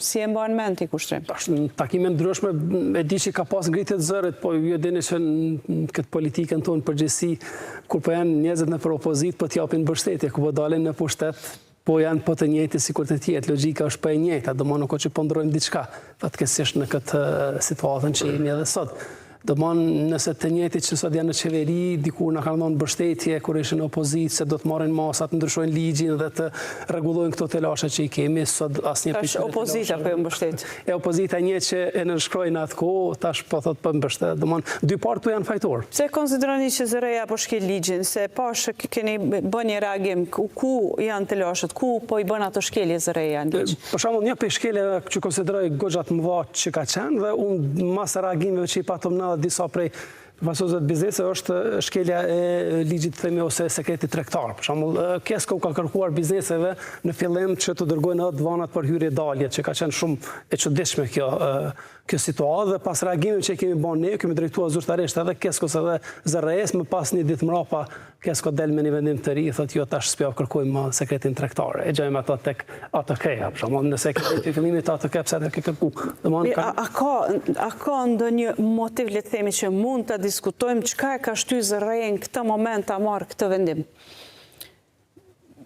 Si e mban mend ti kushtrim? Në takime ndryshme e di që ka pas ngritje të zërit, po ju e dini që në këtë politikën tonë përgjithësi, kur po janë njerëzit në për opozit, po t'japin mbështetje, kur po dalin në pushtet, po janë po të njëjtë sikur të tjetë, logjika është po e njëjta, do më nuk që po ndrojmë diçka, fatkeqësisht në këtë situatën që jemi edhe sot. Do më nëse të njëjtit që sot janë në qeveri, dikur në kanë dhënë mbështetje, kur ishin në opozitë, se do të marrin masat, ndryshojnë ligjin dhe të rregullojnë këto telashe që i kemi, sot asnjë pjesë. Është opozita po mbështet. E opozita një që e nënshkrojnë atë kohë, tash po thotë po mbështet. Do më dy partë janë fajtor. Pse konsideroni që zëreja po shkel ligjin, se pash keni bën një reagim, ku janë telashet, ku po i bën ato shkelje zëreja në ligj? Për shembull, një prej shkeljeve që konsideroj goxha të mëdha që ka qenë dhe unë mas reagimeve që i patëm disa prej pasozët biznese është shkelja e ligjit të themi ose sekreti tregtar. Për shembull, Kesko ka kërkuar bizneseve në fillim që të dërgojnë edhe vanat për hyrje dalje, që ka qenë shumë e çuditshme kjo situatë dhe pas reagimit që kemi bën ne, kemi drejtuar zyrtarisht edhe Keskos edhe ZRE-s, më pas një ditë mbrapa Kesko del me një vendim të ri, thotë jo tash s'po kërkojmë sekretin tregtar. E gjejmë ato tek ATK-ja, për shembull, në sekretin e fillimit ATK pse ata kërku. A ka ndonjë motiv le të themi që mund ta diskutojmë çka e ka shtyr ZRE-n në këtë moment ta marrë këtë vendim?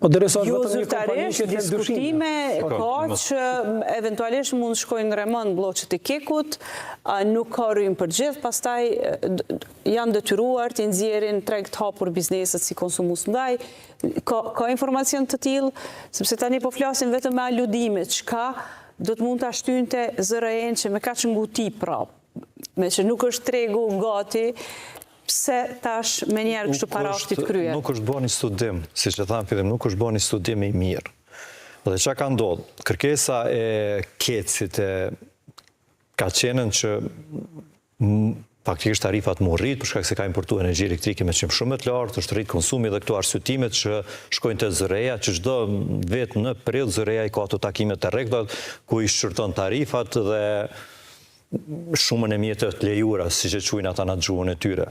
Jo zyrtarisht, diskutime, ka që eventualisht mund shkojnë në remën bloqet e Kekut, nuk ka rrymë për gjithë, pastaj janë detyruar të nxjerrin treg të hapur bizneset si konsumus ndaj. Ka informacion të tillë, sepse tani po flasin vetëm me aludime, çka do të mund ta shtynte ZRE-n që me kaq nguti prap, me që nuk është tregu gati. Pse tash me njerë kështu para është të krye? Nuk është bërë një studim, si që thamë fillim, nuk është bërë një studim i mirë. Dhe që ka ndodhë? Kërkesa e Kecit ka qenën që faktikisht tarifat më rritë, për shkak se ka importu energji elektrike me qëmë shumë të lartë, është rritë konsumi dhe këto arsyetimet që shkojnë të ZRE-ja, që çdo vetë në periudhë ZRE-ja i ka ato takimet të rregullat ku i shqyrton tarifat dhe shumën e mjetëve të lejuara, si që quajnë ata në gjuhën e tyre.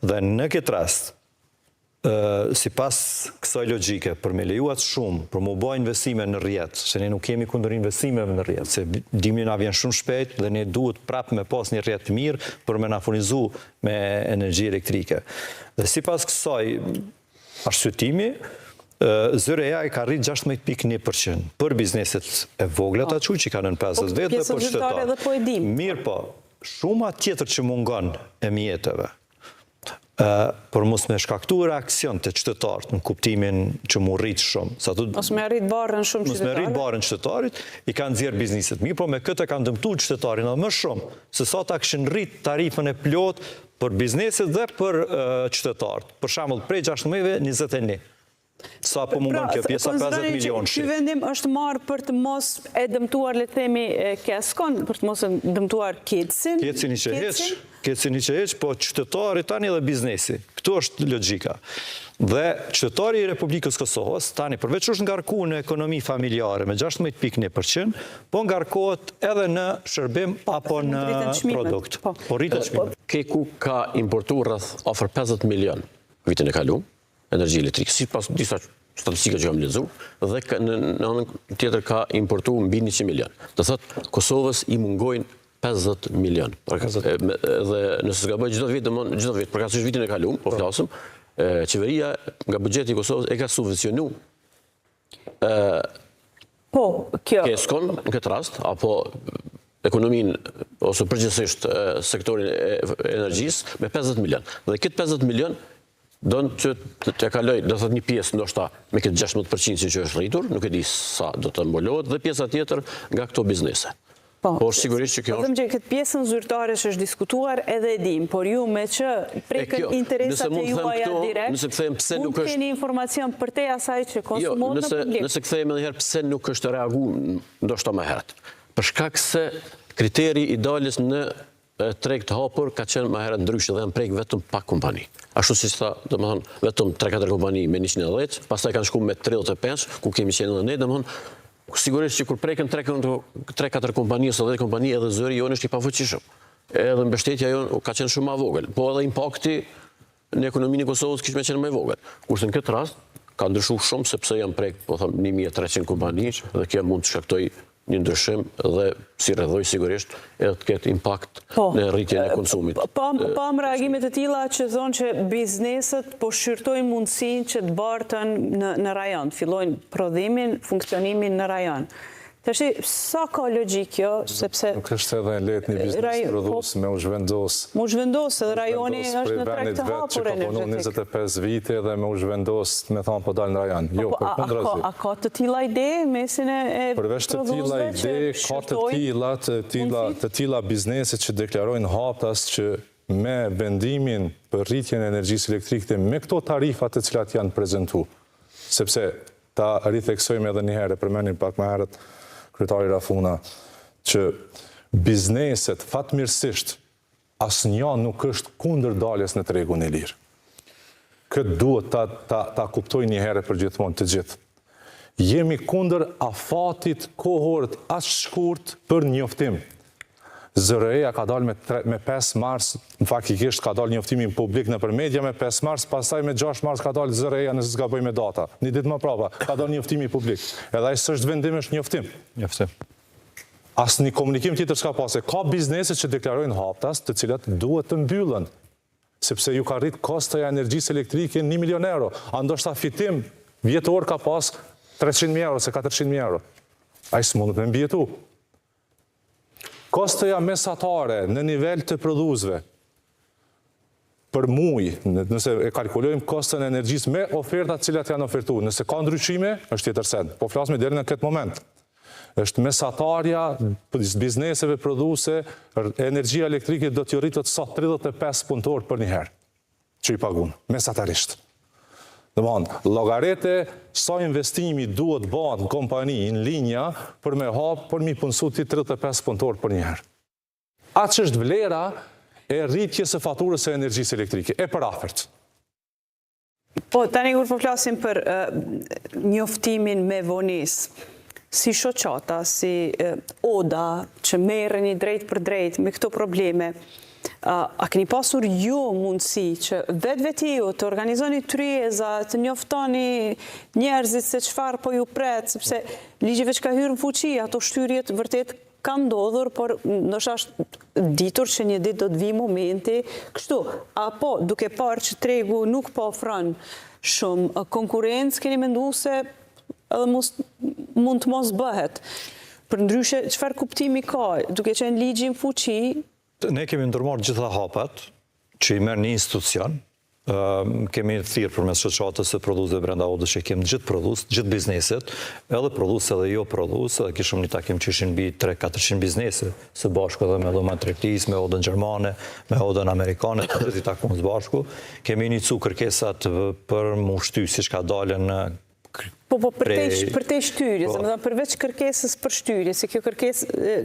Dhe në këtë rast, si pas kësaj logjike, për me lejuat shumë, për mu bëj investime në rrjet, se ne nuk kemi kundër investimeve në rrjet, se dimri na vjen shumë shpejt dhe ne duhet prapë me pas një rrjet të mirë për me na furnizu me energji elektrike. Dhe si pas kësaj arsyetimi, ZRE-ja i ka rritë 16.1% për bizneset e vogla të që i ka nën 50 vetë dhe për shtetarë. Mirë po, shuma tjetër që mungon e mjetëve, për mos me shkaktu reakcion të qytetarët në kuptimin që mu rritë shumë. Mos me rritë barën shumë qytetarit? Mos me rritë barën qytetarit, i kanë nxjerrë bizneset mirë, po me këtë kanë dëmtu qytetarin edhe më shumë, se sa ta këshin rritë tarifën e plot për bizneset dhe për qytetarët. Për shembull, prej 16 21. Sa po mungon kjo pjesa 50 milion shi. Ky vendim është marrë për të mos e dëmtuar, le të themi, Keskon, për të mos e dëmtuar Kecin. Kecin i që heq, po qytetari tani dhe biznesi. Këtu është logjika. Dhe qytetari i Republikës Kosovës, tani përveç është ngarku në ekonomi familjare me 16.1%, po ngarkohet edhe në shërbim apo në produkt. Po rritet çmimet. Keku ka importuar rreth afër 50 milion vitin e kaluar energji elektrike, si pas disa statistika që kam lexuar, dhe në anën tjetër ka importu mbi 100 milion. Do thotë, Kosovës i mungojnë 50 milion. Dhe nëse s'ka bëjë çdo vit, përkatësisht vitin e kaluar, po flasëm, qeveria nga buxheti i Kosovës e ka subvencionu Keskon në këtë rast, apo ekonominë ose përgjithsisht sektorin e energjisë me 50 milion. Dhe këtë 50 milion donë që të kaloj, do thot një pjesë ndoshta me këtë 16% që është rritur, nuk e di sa do të mbolohet, dhe pjesa tjetër nga këto biznese. Por sigurisht që kjo është... Që këtë pjesën zyrtare që është diskutuar edhe edhim, por ju me që prekën interesat e juaja direkt, mund të keni informacion për te asaj që konsumon në publik. Nëse kthehemi edhe herë pse nuk është reagu ndoshta më herët. Për shkak se kriteri idealis në treg të hapur ka qenë më herët ndryshe dhe janë prek vetëm pak kompani. Ashtu si tha, domethënë, vetëm 3-4 kompani me 110, pastaj kanë shkuar me 35, ku kemi qenë edhe ne, domethënë, sigurisht që kur preken 3-4 kompani ose 10 kompani, edhe zëri jonë është i pafuqishëm. Edhe mbështetja jonë ka qenë shumë më vogël, po edhe impakti në ekonominë e Kosovës kishte qenë më vogël. Kurse në këtë rast ka ndryshuar shumë sepse janë prek, po them 1300 kompani dhe kjo mund të shkaktoj një ndryshim dhe si rrëdhoj sigurisht edhe të ketë impakt në rritjen e konsumit. Pam reagimet e tilla që thonë që bizneset po shqyrtojnë mundësinë që të bartën në rajon, fillojnë prodhimin, funksionimin në rajon. Tashi, sa ka logjik kjo, sepse... Nuk është edhe në letë një biznes prodhues me u zhvendos. Me u zhvendos, edhe rajoni është në treg të hapur energjetik. Që ka punu 25 vite dhe me u zhvendos, me thonë po dalë në rajon. Jo, për kundrazi. A ka të tilla ide mesin e përveç të tilla ide, ka të tilla biznese që deklarojnë haptas që me vendimin për rritjen e energjisë elektrike me këto tarifat të cilat janë prezentu. Sepse ta ritheksojmë edhe një herë, përmenim pak më herët kryetari Rafuna, që bizneset fatmirësisht asnjë nuk është kundër daljes në tregun e lirë. Këtë duhet ta kuptoj një herë për gjithmonë të gjithë. Jemi kundër afatit kohort as shkurt për njoftim. ZRE-ja ka dalë me 5 mars, në faktikisht ka dalë njoftimin publik në përmedja me 5 mars, pastaj me 6 mars ka dalë ZRE-ja nëse s'ka bëj me data. Një ditë më prapa, ka dalë njoftimi publik. Edhe ai s'është vendim, është njoftim. Njoftim. As një komunikim tjetër s'ka pasur. Ka biznese që deklarojnë haptas, të cilat duhet të mbyllen, sepse ju ka rrit kosta e energjisë elektrike 1 milion euro. A ndoshta fitim vjetor ka pas 300.000 euro, se 400.000 euro. Ai s'mundet me mbjetu. Kostoja mesatare në nivel të prodhuesve për muj, nëse e kalkulojmë kostën e energjisë me ofertat cilat janë ofertuar, nëse ka ndryshime, është tjetër send. Po flasim deri në këtë moment. Është mesatarja bizneseve prodhuese, energjia elektrike do t'ju rritet sa 35 punëtor për një herë që i pagun, mesatarisht. Domthonë, llogarete sa investimi duhet bëhet në kompani në linja për me hap për mi punësu ti 35 punëtor për një herë. Atë që është vlera e rritjes së faturës së energjisë elektrike, e përafërt. Po, tani kur po flasim për njoftimin me vonesë, si shoqata, si Oda, që merreni drejt për drejt me këto probleme, a keni pasur ju mundësi që vetë ju të organizoni tryeza, të njoftoni njerëzit se çfarë po ju pret, sepse ligjive që ka hyrë në fuqi, ato shtyrjet vërtet kanë ndodhur, por ndoshta është ditur që një ditë do të vi momenti kështu. Apo duke parë që tregu nuk po ofron shumë konkurrencë, keni menduar se edhe mund të mos bëhet. Përndryshe, çfarë kuptimi ka, duke qenë ligji në fuqi? Ne kemi ndërmarrë gjitha hapat që i merr një institucion. Kemi thirrë përmes shoqatës së prodhuesve brenda Odës që kemi gjithë prodhues, gjithë bizneset, edhe prodhues edhe jo prodhues, edhe kishim një takim që ishin mbi 300-400 biznese së bashku edhe me dhoma tregtis, me Odën gjermane, me Odën amerikane, të i takuam së bashku. Kemi iniciuar kërkesat për mu shty siç ka dalë në Po, për te shtyrjes, përveç kërkesës për shtyrje, se kjo kërkesë